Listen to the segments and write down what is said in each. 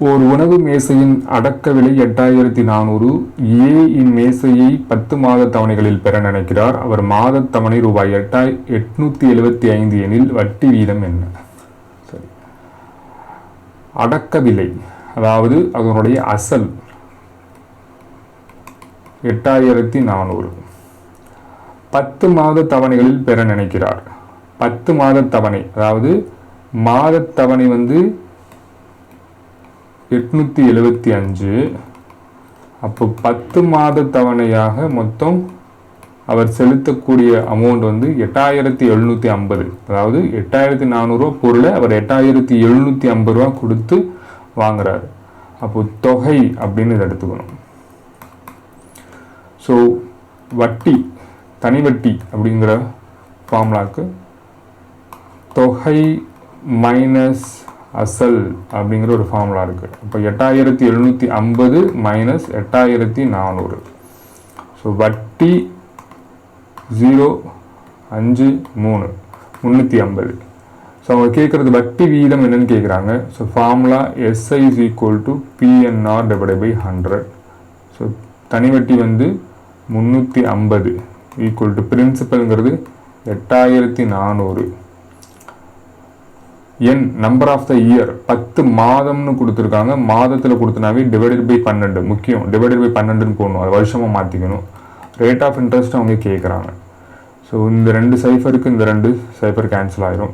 ஒரு உணவு மேசையின் அடக்க விலை 8400. ஏ இம்மேசையை 10 மாத தவணைகளில் பெற நினைக்கிறார். அவர் மாத தவணை ரூபாய் 875 எனில் வட்டி வீதம் என்ன? சரி, அடக்க விலை அதாவது அதனுடைய அசல் 8400. 10 மாத தவணைகளில் பெற நினைக்கிறார். 10 மாத தவணை அதாவது மாத தவணை 875. அப்போ 10 மாத தவணையாக மொத்தம் அவர் செலுத்தக்கூடிய அமௌண்ட் 8750. அதாவது 8400 ரூபா பொருளை அவர் 8750 ரூபா கொடுத்து வாங்குறாரு. அப்போ தொகை அப்படின்னு இதை எடுத்துக்கணும். ஸோ வட்டி, தனி வட்டி அப்படிங்கிற ஃபார்முலாக்கு தொகை மைனஸ் அசல் அப்படிங்கிற ஒரு ஃபார்முலா இருக்குது. இப்போ 8750 மைனஸ் 8400. ஸோ வட்டி 0.53 350. ஸோ அவங்க கேட்குறது வட்டி வீதம் என்னன்னு கேட்குறாங்க. So formula SI is equal to PNR divided by 100. So தனி வட்டி 350 ஈக்குவல் டு பிரின்சிபல்ங்கிறது 8400. N number of the year 10 மாதம்னு கொடுத்துருக்காங்க. மாதத்தில் கொடுத்தனாவே டிவைடட் பை 12 முக்கியம். டிவைடட் பை 12ன்னு போடணும், அது வருஷமாக மாற்றிக்கணும். ரேட் ஆஃப் இன்ட்ரெஸ்ட் அவங்க கேட்குறாங்க. ஸோ இந்த 2 சைஃபருக்கு இந்த 2 சைஃபர் கேன்சல் ஆயிரும்.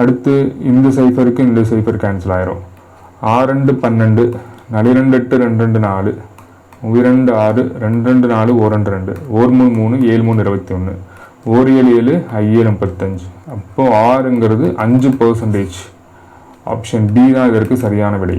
அடுத்து இந்த சைஃபருக்கு இந்த சைஃபர் கேன்சல் ஆயிரும். 6 2 12 4 2 8 2 2 4 2 6 2 2 4 1 2 1 3 3 7 3 21 1 7 7 5 35. அப்போ 6ங்கிறது 5%. ஆப்ஷன் டி தான் இதற்கு சரியான விடை.